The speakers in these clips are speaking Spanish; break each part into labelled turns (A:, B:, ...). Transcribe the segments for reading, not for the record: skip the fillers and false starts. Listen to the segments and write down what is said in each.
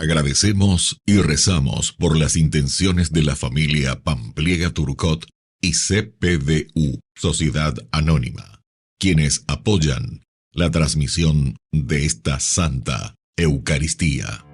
A: Agradecemos y rezamos por las intenciones de la familia Pampliega Turcot y CPDU, Sociedad Anónima, quienes apoyan la transmisión de esta Santa Eucaristía.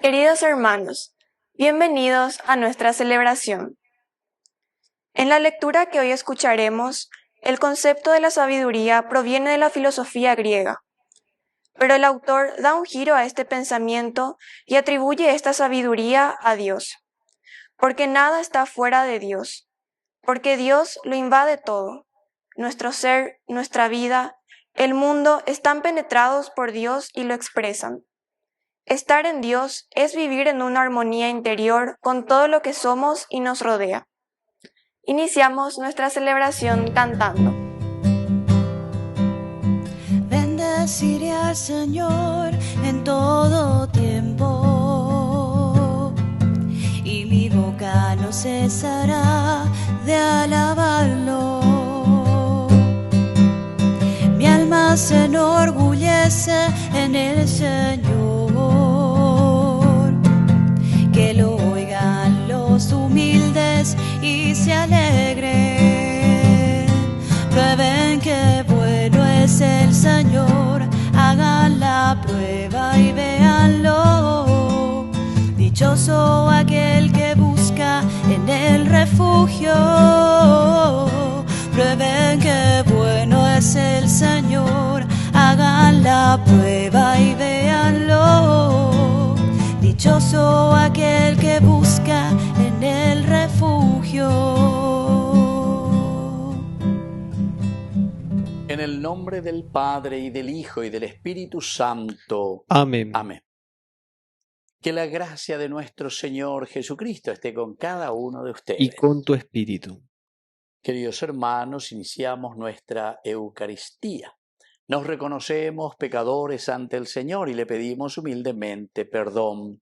B: Queridos hermanos, bienvenidos a nuestra celebración. En la lectura que hoy escucharemos, el concepto de la sabiduría proviene de la filosofía griega, pero el autor da un giro a este pensamiento y atribuye esta sabiduría a Dios, porque nada está fuera de Dios, porque Dios lo invade todo. Nuestro ser, nuestra vida, el mundo están penetrados por Dios y lo expresan. Estar en Dios es vivir en una armonía interior con todo lo que somos y nos rodea. Iniciamos nuestra celebración cantando.
C: Bendeciré al Señor en todo tiempo, y mi boca no cesará de alabarlo. Mi alma se enorgullece en el Señor. Que lo oigan los humildes y se alegren. Prueben que bueno es el Señor, hagan la prueba y véanlo. Dichoso aquel que busca en el refugio. Prueben que bueno es el Señor, hagan la prueba y véanlo. Dichoso aquel que busca en el refugio.
D: En el nombre del Padre, y del Hijo, y del Espíritu Santo.
E: Amén.
D: Amén. Que la gracia de nuestro Señor Jesucristo esté con cada uno de ustedes.
E: Y con tu espíritu.
D: Queridos hermanos, iniciamos nuestra Eucaristía. Nos reconocemos pecadores ante el Señor y le pedimos humildemente perdón.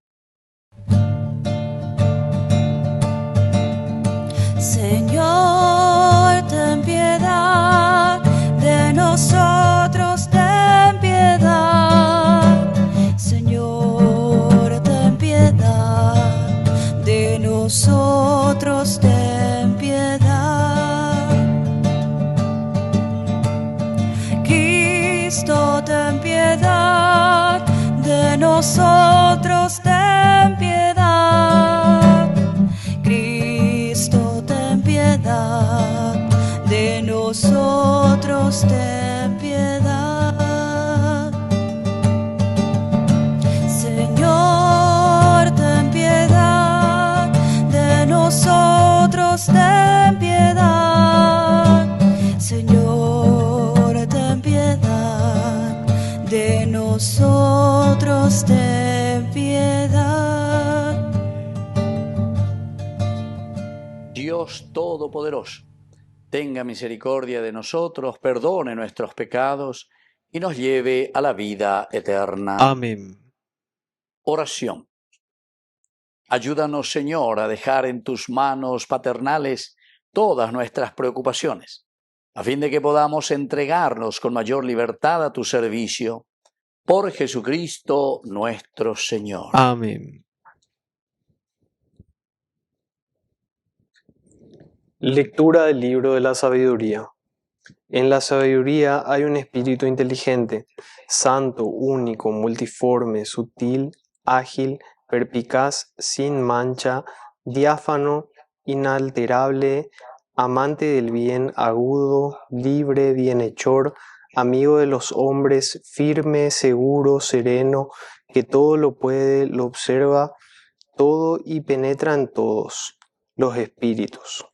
C: Señor, ten piedad de nosotros, ten piedad. Señor, ten piedad de nosotros, ten piedad. Cristo, ten piedad de nosotros, ten piedad. Cristo, ten piedad de nosotros, ten piedad. Señor, ten piedad de nosotros, ten piedad. Señor, ten piedad de nosotros, ten piedad.
D: Dios Todopoderoso, tenga misericordia de nosotros, perdone nuestros pecados y nos lleve a la vida eterna.
E: Amén.
D: Oración. Ayúdanos, Señor, a dejar en tus manos paternales todas nuestras preocupaciones, a fin de que podamos entregarnos con mayor libertad a tu servicio. Por Jesucristo nuestro Señor.
E: Amén. Lectura del libro de la sabiduría. En la sabiduría hay un espíritu inteligente, santo, único, multiforme, sutil, ágil, perspicaz, sin mancha, diáfano, inalterable, amante del bien, agudo, libre, bienhechor, amigo de los hombres, firme, seguro, sereno, que todo lo puede, lo observa todo y penetra en todos los espíritus,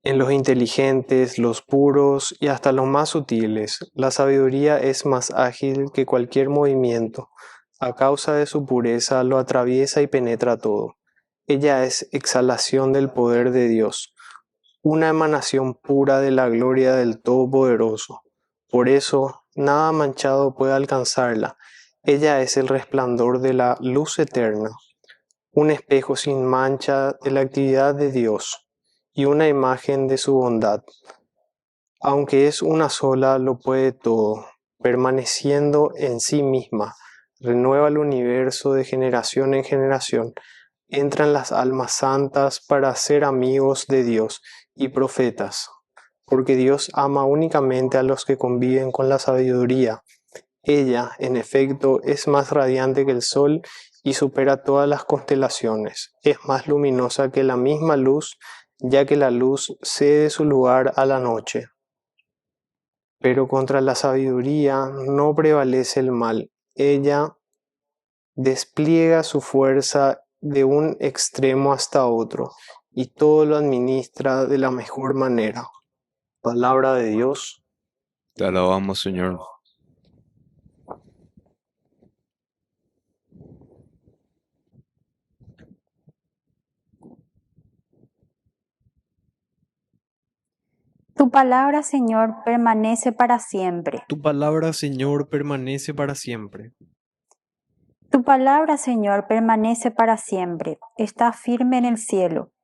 E: en los inteligentes, los puros y hasta los más sutiles. La sabiduría es más ágil que cualquier movimiento. A causa de su pureza lo atraviesa y penetra todo. Ella es exhalación del poder de Dios, una emanación pura de la gloria del Todopoderoso. Por eso, nada manchado puede alcanzarla. Ella es el resplandor de la luz eterna, un espejo sin mancha de la actividad de Dios y una imagen de su bondad. Aunque es una sola, lo puede todo, permaneciendo en sí misma, renueva el universo de generación en generación, entran las almas santas para ser amigos de Dios y profetas, porque Dios ama únicamente a los que conviven con la sabiduría. Ella, en efecto, es más radiante que el sol y supera todas las constelaciones. Es más luminosa que la misma luz, ya que la luz cede su lugar a la noche. Pero contra la sabiduría no prevalece el mal. Ella despliega su fuerza de un extremo hasta otro y todo lo administra de la mejor manera. Palabra de Dios.
F: Te alabamos, Señor.
G: Tu palabra, Señor, permanece para siempre.
E: Tu palabra, Señor, permanece para siempre.
G: Tu palabra, Señor, permanece para siempre. Está firme en el cielo.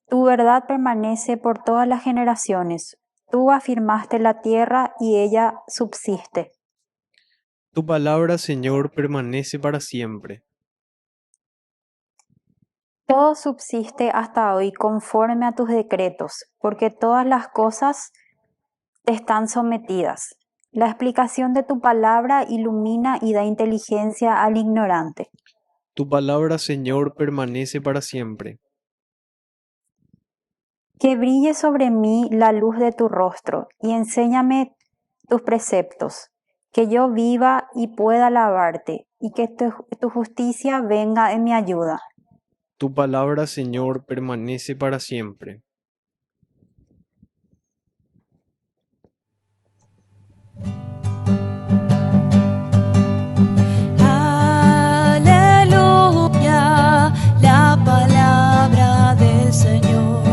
G: Tu verdad permanece por todas las generaciones. Tú afirmaste la tierra y ella subsiste.
E: Tu palabra, Señor, permanece para siempre.
G: Todo subsiste hasta hoy conforme a tus decretos, porque todas las cosas te están sometidas. La explicación de tu palabra ilumina y da inteligencia al ignorante.
E: Tu palabra, Señor, permanece para siempre.
G: Que brille sobre mí la luz de tu rostro y enséñame tus preceptos, que yo viva y pueda alabarte y que tu justicia venga en mi ayuda.
E: Tu palabra, Señor, permanece para siempre.
C: Aleluya, la palabra del Señor.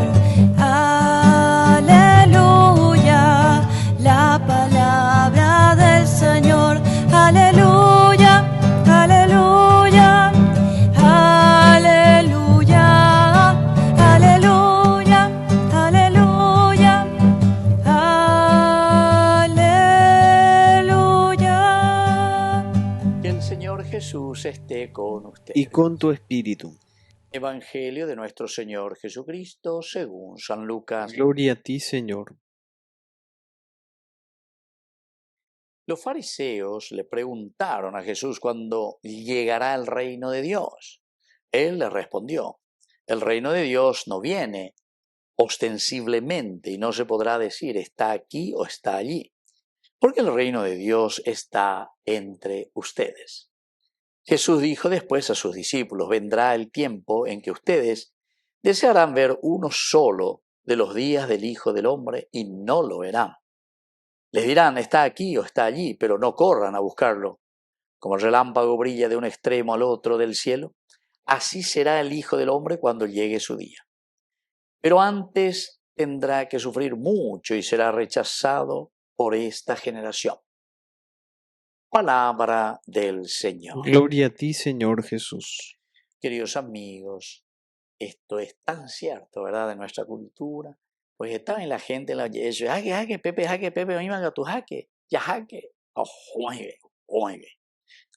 C: Aleluya, la palabra del Señor. Aleluya, aleluya, aleluya, aleluya, aleluya, aleluya.
D: Que el Señor Jesús esté con ustedes.
E: Y con tu espíritu.
D: Evangelio de nuestro Señor Jesucristo según San Lucas.
E: Gloria a ti, Señor.
D: Los fariseos le preguntaron a Jesús cuándo llegará el reino de Dios. Él les respondió: el reino de Dios no viene ostensiblemente y no se podrá decir está aquí o está allí, porque el reino de Dios está entre ustedes. Jesús dijo después a sus discípulos: vendrá el tiempo en que ustedes desearán ver uno solo de los días del Hijo del Hombre y no lo verán. Les dirán está aquí o está allí, pero no corran a buscarlo. Como el relámpago brilla de un extremo al otro del cielo, así será el Hijo del Hombre cuando llegue su día. Pero antes tendrá que sufrir mucho y será rechazado por esta generación. Palabra del Señor.
E: Gloria a ti, Señor Jesús.
D: Queridos amigos, esto es tan cierto, ¿verdad?, de nuestra cultura. Pues estaba en la gente, eso, jaque, Pepe, oíme tu jaque, ya jaque, oye,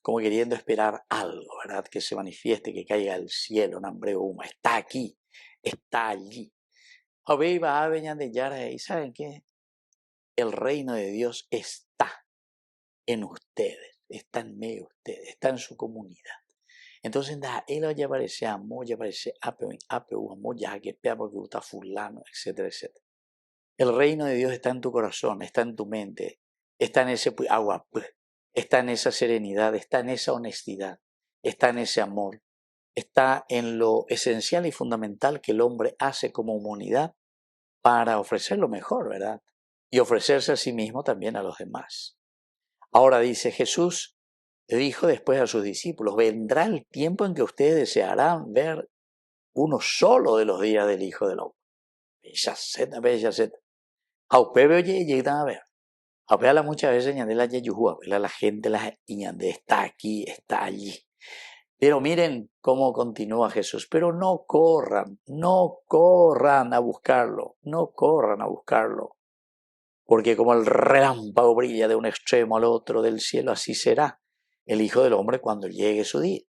D: como queriendo esperar algo, ¿verdad?, que se manifieste, que caiga del cielo, un hambre humo, está aquí, está allí. ¿Y saben qué? El reino de Dios está en ustedes, está en medio de ustedes, está en su comunidad. Entonces, él ya aparece amor, ya aparece amor, ya que pea porque gusta fulano, etcétera, etcétera. El reino de Dios está en tu corazón, está en tu mente, está en ese agua, está en esa serenidad, está en esa honestidad, está en ese amor, está en lo esencial y fundamental que el hombre hace como humanidad para ofrecer lo mejor, ¿verdad? Y ofrecerse a sí mismo también a los demás. Ahora dice Jesús, le dijo después a sus discípulos, vendrá el tiempo en que ustedes desearán ver uno solo de los días del Hijo del Hombre. Bella zeta. Aupebe oye y llegan a ver. Aupebe muchas veces ñande la yeyuhua, la gente la ñande está aquí, está allí. Pero miren cómo continúa Jesús. Pero no corran a buscarlo, no corran a buscarlo. Porque como el relámpago brilla de un extremo al otro del cielo, así será el Hijo del Hombre cuando llegue su día.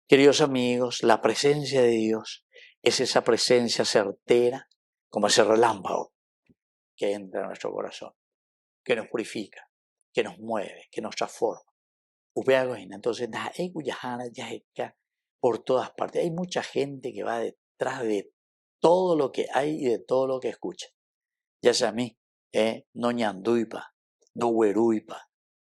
D: Queridos amigos, la presencia de Dios es esa presencia certera, como ese relámpago que entra en nuestro corazón, que nos purifica, que nos mueve, que nos transforma. Entonces, por todas partes. Hay mucha gente que va detrás de todo lo que hay y de todo lo que escucha. Ya sea a mí, no ñanduipa, no hueruipa.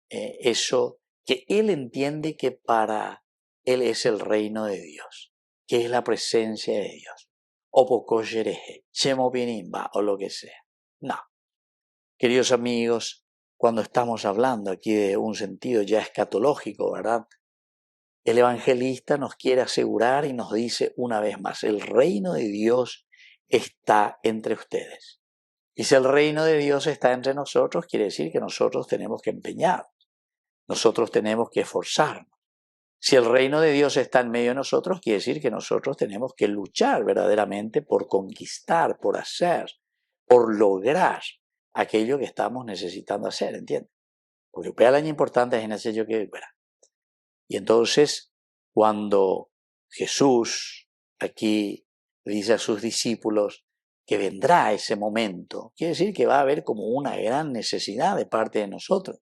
D: Eso que él entiende que para él es el reino de Dios, que es la presencia de Dios. O poco yereje, chemopinimba o lo que sea. No. Queridos amigos, cuando estamos hablando aquí de un sentido ya escatológico, ¿verdad? El evangelista nos quiere asegurar y nos dice una vez más, el reino de Dios está entre ustedes. Y si el reino de Dios está entre nosotros, quiere decir que nosotros tenemos que empeñarnos, nosotros tenemos que esforzarnos. Si el reino de Dios está en medio de nosotros, quiere decir que nosotros tenemos que luchar verdaderamente por conquistar, por hacer, por lograr aquello que estamos necesitando hacer, ¿entiendes? Porque el año importante es en ese yo que verá. Y entonces, cuando Jesús aquí dice a sus discípulos que vendrá ese momento, quiere decir que va a haber como una gran necesidad de parte de nosotros.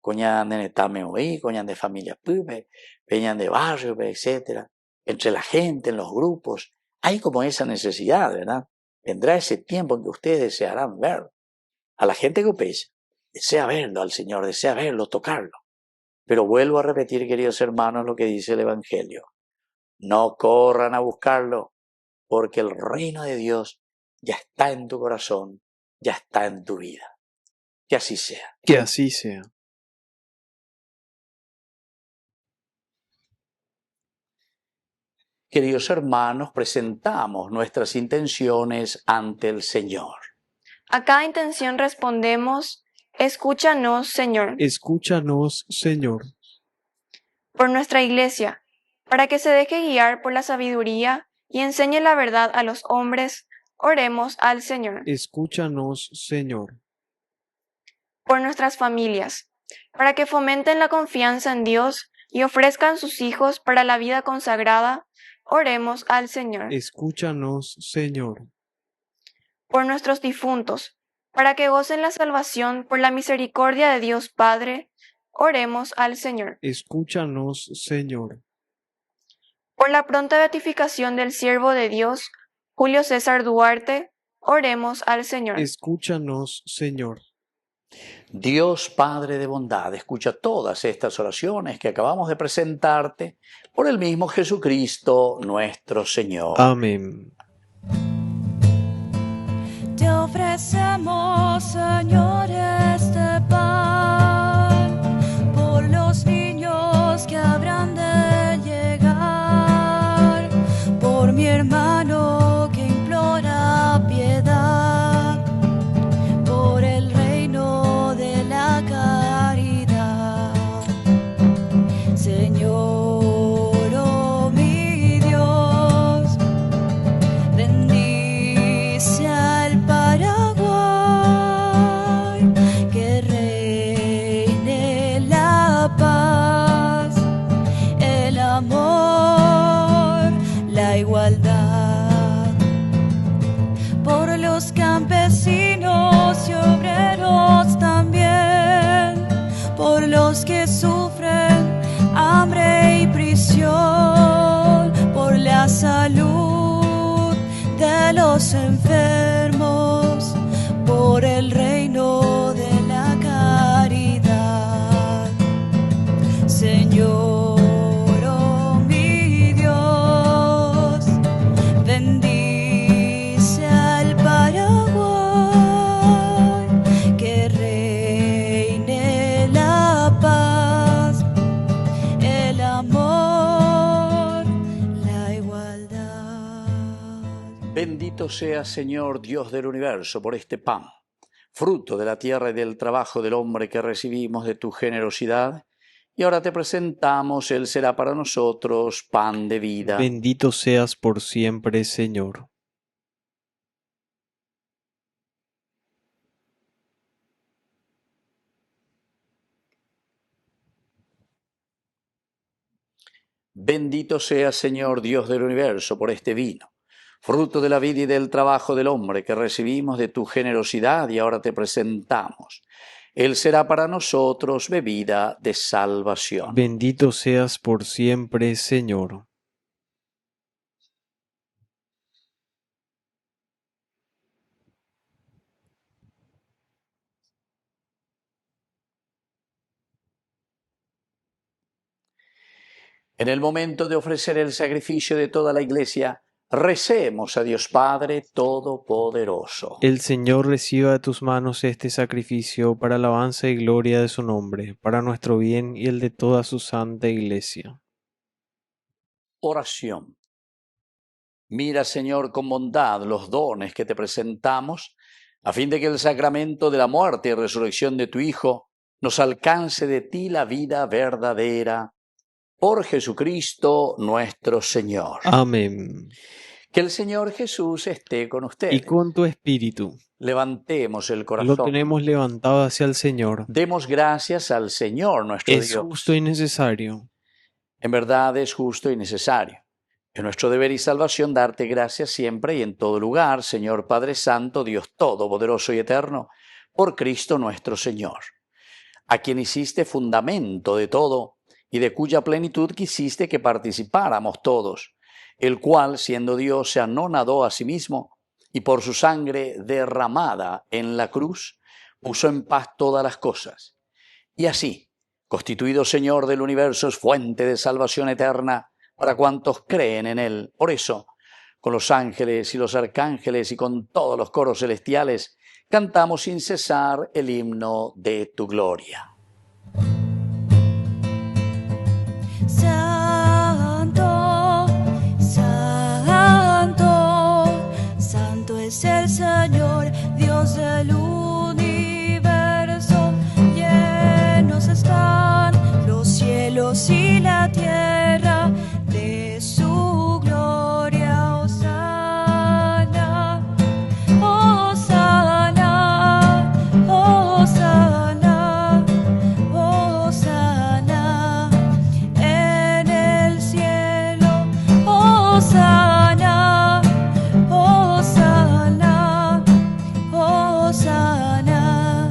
D: Coñan de netame oí, coñan de familia pupe, peñan de barrio, etc. Entre la gente, en los grupos, hay como esa necesidad, ¿verdad? Vendrá ese tiempo en que ustedes desearán ver a la gente que pesa, desea verlo al Señor, desea verlo, tocarlo. Pero vuelvo a repetir, queridos hermanos, lo que dice el Evangelio. No corran a buscarlo, porque el reino de Dios ya está en tu corazón, ya está en tu vida. Que así sea.
E: Que así sea.
D: Queridos hermanos, presentamos nuestras intenciones ante el Señor.
B: A cada intención respondemos, escúchanos, Señor.
E: Escúchanos, Señor.
B: Por nuestra Iglesia, para que se deje guiar por la sabiduría y enseñe la verdad a los hombres, oremos al Señor.
E: Escúchanos, Señor.
B: Por nuestras familias, para que fomenten la confianza en Dios y ofrezcan sus hijos para la vida consagrada, oremos al Señor.
E: Escúchanos, Señor.
B: Por nuestros difuntos, para que gocen la salvación por la misericordia de Dios Padre, oremos al Señor.
E: Escúchanos, Señor.
B: Por la pronta beatificación del siervo de Dios, Julio César Duarte, oremos al Señor.
E: Escúchanos, Señor.
D: Dios Padre de bondad, escucha todas estas oraciones que acabamos de presentarte por el mismo Jesucristo nuestro Señor.
E: Amén.
C: Te ofrecemos, Señor, este pan por los niños que habrán de llegar, por mi hermano que implora piedad, por el reino de la caridad. Señor, oh mi Dios, bendice al Paraguay, que reine la paz, el amor, la igualdad. Por los campesinos y obreros también, por los que sufren hambre y prisión, por la salud de los enfermos, por el reino de la caridad.
D: Bendito sea, Señor Dios del universo, por este pan, fruto de la tierra y del trabajo del hombre que recibimos de tu generosidad, y ahora te presentamos, Él será para nosotros pan de vida.
E: Bendito seas por siempre, Señor.
D: Bendito sea, Señor Dios del universo, por este vino, fruto de la vida y del trabajo del hombre que recibimos de tu generosidad y ahora te presentamos. Él será para nosotros bebida de salvación.
E: Bendito seas por siempre, Señor.
D: En el momento de ofrecer el sacrificio de toda la Iglesia, recemos a Dios Padre Todopoderoso.
E: El Señor reciba de tus manos este sacrificio para alabanza y gloria de su nombre, para nuestro bien y el de toda su santa Iglesia.
D: Oración. Mira, Señor, con bondad los dones que te presentamos, a fin de que el sacramento de la muerte y resurrección de tu Hijo nos alcance de ti la vida verdadera. Por Jesucristo nuestro Señor.
E: Amén.
D: Que el Señor Jesús esté con ustedes.
E: Y con tu espíritu.
D: Levantemos el
E: Lo
D: corazón.
E: tenemos levantado hacia el Señor.
D: Demos gracias al Señor nuestro
E: Es
D: Dios.
E: justo y necesario.
D: En verdad es justo y necesario. Es nuestro deber y salvación darte gracias siempre y en todo lugar, Señor Padre Santo, Dios Todopoderoso y Eterno, por Cristo nuestro Señor, a quien hiciste fundamento de todo y de cuya plenitud quisiste que participáramos todos, el cual, siendo Dios, se anonadó a sí mismo y por su sangre derramada en la cruz, puso en paz todas las cosas. Y así, constituido Señor del universo, es fuente de salvación eterna para cuantos creen en Él. Por eso, con los ángeles y los arcángeles y con todos los coros celestiales, cantamos sin cesar el himno de tu gloria.
C: Santo, santo, santo es el Señor, Dios del universo. Llenos están los cielos y la tierra de su gloria. Hosana, hosana, hosana, hosana en el cielo. Hosana, hosana, hosana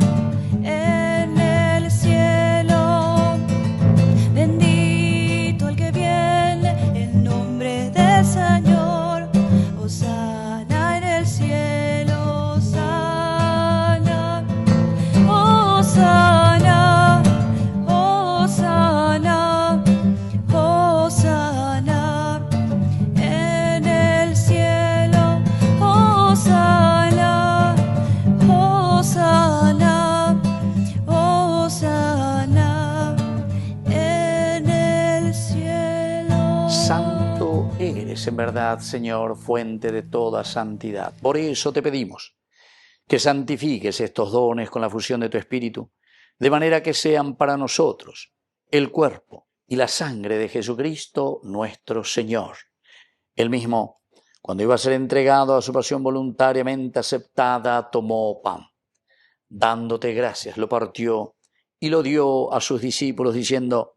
C: en el cielo. Bendito el que viene en nombre del Señor. Hosana en el cielo. Hosana, hosana, hosana, hosana en el cielo. Hosana, hosana, hosana en el cielo.
D: Santo eres en verdad, Señor, fuente de toda santidad. Por eso te pedimos que santifiques estos dones con la fusión de tu Espíritu, de manera que sean para nosotros el cuerpo y la sangre de Jesucristo nuestro Señor. Él mismo, cuando iba a ser entregado a su pasión voluntariamente aceptada, tomó pan. Dándote gracias, lo partió y lo dio a sus discípulos, diciendo: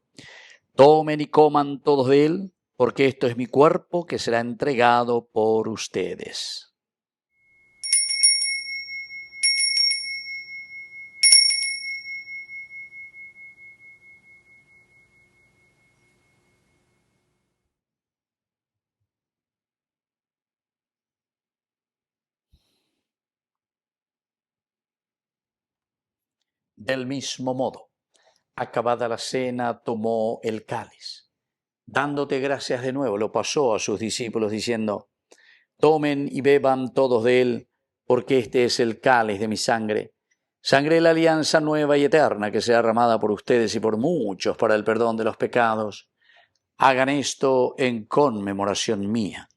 D: tomen y coman todos de él, porque esto es mi cuerpo que será entregado por ustedes. Del mismo modo, acabada la cena, tomó el cáliz. Dándote gracias de nuevo, lo pasó a sus discípulos, diciendo: tomen y beban todos de él, porque este es el cáliz de mi sangre, sangre de la alianza nueva y eterna, que sea derramada por ustedes y por muchos para el perdón de los pecados. Hagan esto en conmemoración mía.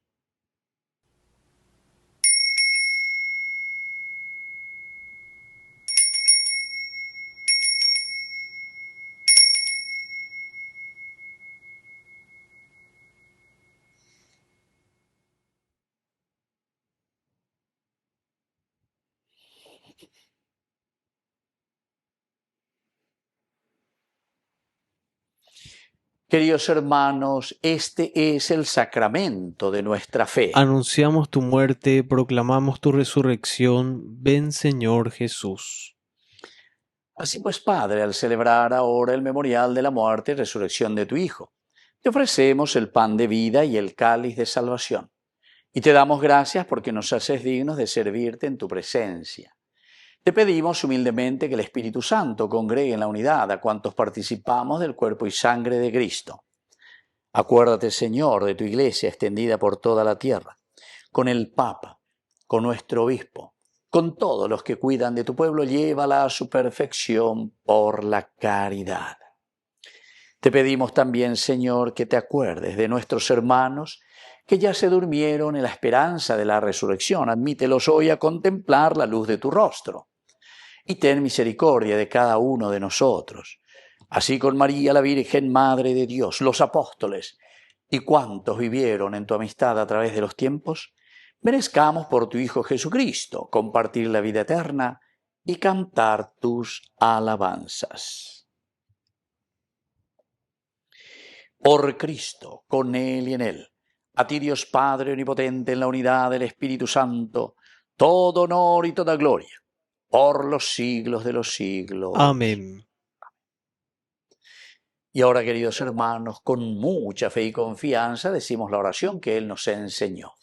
D: Queridos hermanos, este es el sacramento de nuestra fe.
E: Anunciamos tu muerte, proclamamos tu resurrección. Ven, Señor Jesús.
D: Así pues, Padre, al celebrar ahora el memorial de la muerte y resurrección de tu Hijo, te ofrecemos el pan de vida y el cáliz de salvación. Y te damos gracias porque nos haces dignos de servirte en tu presencia. Te pedimos humildemente que el Espíritu Santo congregue en la unidad a cuantos participamos del cuerpo y sangre de Cristo. Acuérdate, Señor, de tu Iglesia extendida por toda la tierra, con el Papa, con nuestro Obispo, con todos los que cuidan de tu pueblo, llévala a su perfección por la caridad. Te pedimos también, Señor, que te acuerdes de nuestros hermanos que ya se durmieron en la esperanza de la resurrección. Admítelos hoy a contemplar la luz de tu rostro. Y ten misericordia de cada uno de nosotros, así con María la Virgen, Madre de Dios, los apóstoles y cuantos vivieron en tu amistad a través de los tiempos, merezcamos por tu Hijo Jesucristo compartir la vida eterna y cantar tus alabanzas. Por Cristo, con Él y en Él, a ti Dios Padre Omnipotente, en la unidad del Espíritu Santo, todo honor y toda gloria, por los siglos de los siglos.
E: Amén.
D: Y ahora, queridos hermanos, con mucha fe y confianza decimos la oración que Él nos enseñó.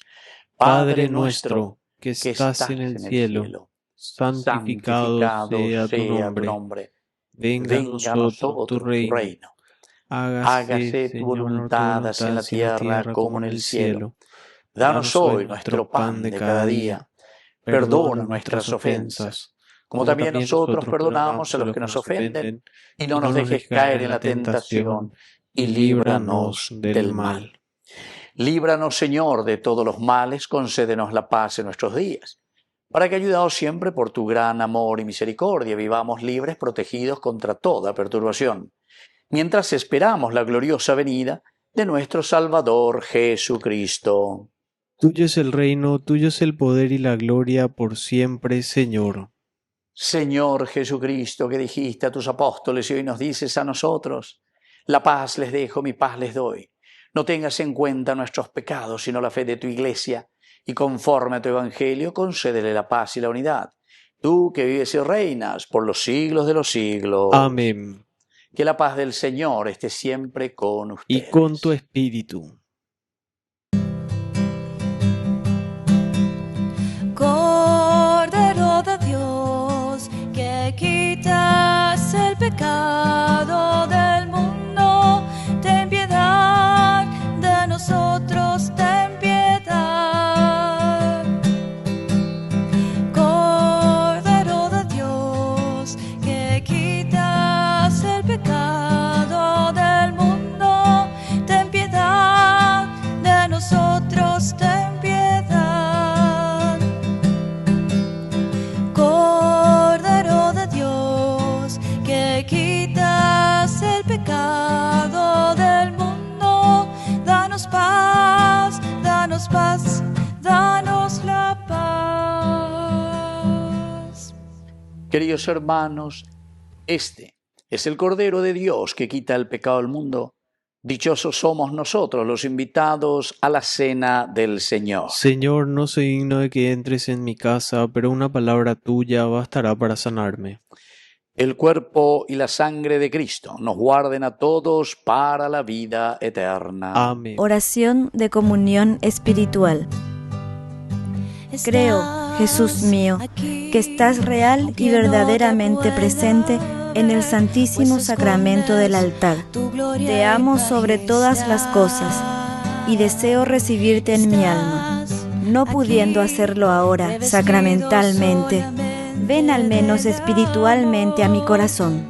E: Padre nuestro, que estás en el cielo, santificado sea tu nombre. Venga a nosotros tu reino. Hágase tu voluntad, así en la tierra como en el cielo. Danos hoy nuestro pan de cada día. Perdona nuestras ofensas, como también nosotros perdonamos a los que nos ofenden, y no nos dejes caer en la tentación, y líbranos del mal.
D: Líbranos, Señor, de todos los males, concédenos la paz en nuestros días, para que, ayudados siempre por tu gran amor y misericordia, vivamos libres, protegidos contra toda perturbación, mientras esperamos la gloriosa venida de nuestro Salvador Jesucristo.
E: Tuyo es el reino, tuyo es el poder y la gloria por siempre, Señor.
D: Señor Jesucristo, que dijiste a tus apóstoles y hoy nos dices a nosotros, la paz les dejo, mi paz les doy. No tengas en cuenta nuestros pecados, sino la fe de tu Iglesia, y conforme a tu Evangelio, concédele la paz y la unidad. Tú que vives y reinas por los siglos de los siglos.
E: Amén.
D: Que la paz del Señor esté siempre con ustedes.
E: Y con tu espíritu.
C: Cordero de Dios, que quitas el pecado del mundo, ten piedad de nosotros, ten piedad. Cordero de Dios, que quitas el pecado del mundo, ten piedad de nosotros, ten piedad. Cordero de Dios, que quitas el pecado del mundo, danos paz, danos paz, danos la paz.
D: Queridos hermanos, este es el Cordero de Dios que quita el pecado del mundo. Dichosos somos nosotros los invitados a la cena del Señor.
E: Señor, no soy digno de que entres en mi casa, pero una palabra tuya bastará para sanarme.
D: El cuerpo y la sangre de Cristo nos guarden a todos para la vida eterna.
E: Amén.
H: Oración de comunión espiritual. Creo, Jesús mío, que estás real y verdaderamente presente en el Santísimo Sacramento del altar. Te amo sobre todas las cosas y deseo recibirte en mi alma. No pudiendo hacerlo ahora sacramentalmente, ven al menos espiritualmente a mi corazón.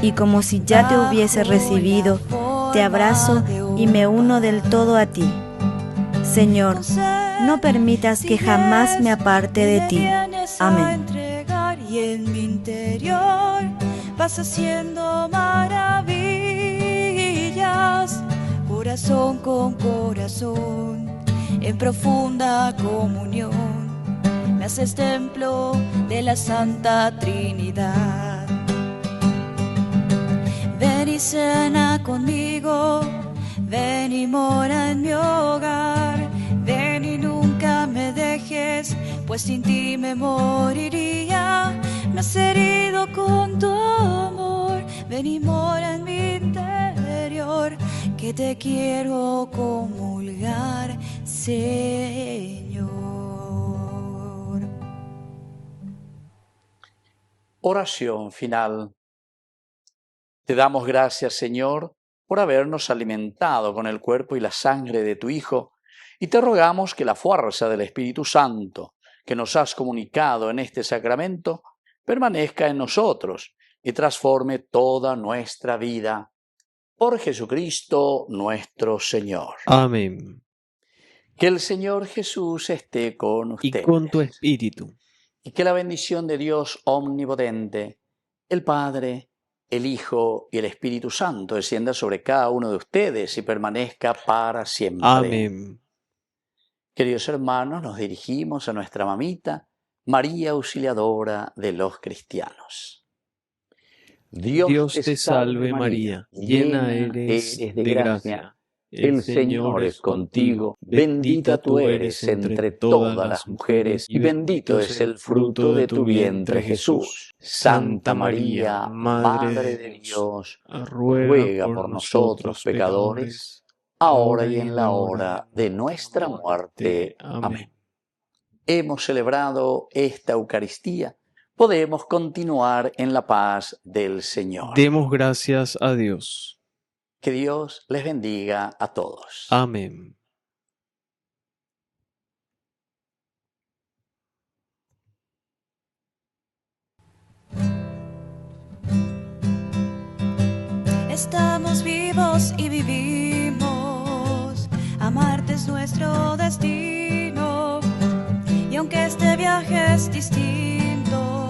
H: Y como si ya te hubiese recibido, te abrazo y me uno del todo a ti. Señor, no permitas que jamás me aparte de ti. Amén.
C: Y en mi interior vas haciendo maravillas, corazón con corazón, en profunda comunión. me haces templo de la Santa Trinidad. Ven y cena conmigo, ven y mora en mi hogar, ven y nunca me dejes, pues sin ti me moriría. Me has herido con tu amor, ven y mora en mi interior, que te quiero comulgar, Señor.
D: Oración final. Te damos gracias, Señor, por habernos alimentado con el cuerpo y la sangre de tu Hijo, y te rogamos que la fuerza del Espíritu Santo que nos has comunicado en este sacramento permanezca en nosotros y transforme toda nuestra vida. Por Jesucristo nuestro Señor.
E: Amén.
D: Que el Señor Jesús esté con
E: Y
D: ustedes.
E: con tu espíritu.
D: Y que la bendición de Dios omnipotente, el Padre, el Hijo y el Espíritu Santo descienda sobre cada uno de ustedes y permanezca para siempre.
E: Amén.
D: Queridos hermanos, nos dirigimos a nuestra mamita, María Auxiliadora de los cristianos.
E: Dios te salve María, llena eres de gracia. El Señor es contigo, bendita tú eres entre todas las mujeres, y bendito es el fruto de tu vientre Jesús. Santa María, Madre de Dios, ruega por nosotros pecadores, ahora y en la hora de nuestra muerte. Amén.
D: Hemos celebrado esta Eucaristía, podemos continuar en la paz del Señor.
E: Demos gracias a Dios.
D: Que Dios les bendiga a todos.
E: Amén.
C: Estamos vivos y vivimos, amarte es nuestro destino, y aunque este viaje es distinto,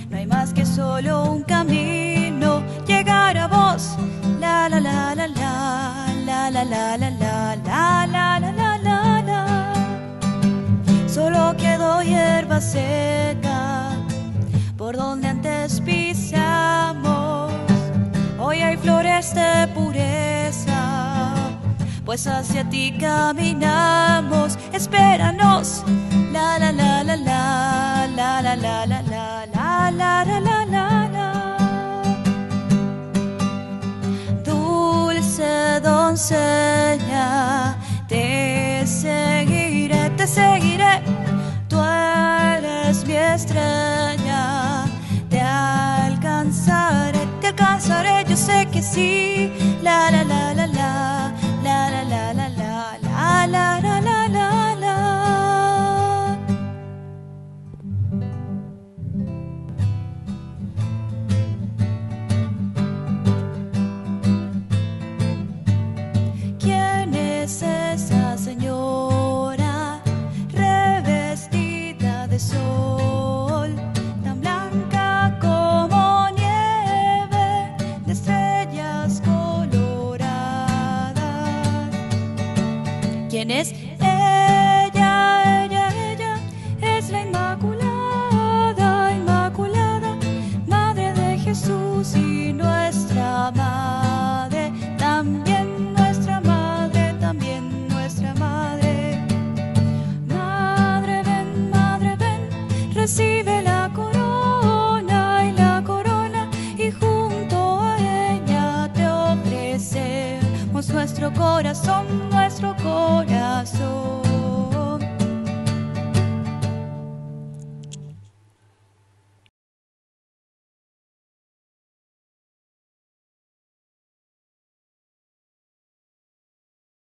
C: no hay más que solo un camino, llegar a vos. La la la la la la la la la la la la la la la la. Solo quedó hierba seca por donde antes pisamos. Hoy hay flores de pureza, pues hacia ti caminamos. Espéranos. La la la la la la la la la la la la la la la. Dulce doncella, te seguiré, tú eres mi estrella, te alcanzaré, yo sé que sí. La la la la la la la la la la la la la la la la. ¿Quién es esa señora revestida de sol, tan blanca como nieve, de estrellas coloradas? ¿Quién es ella?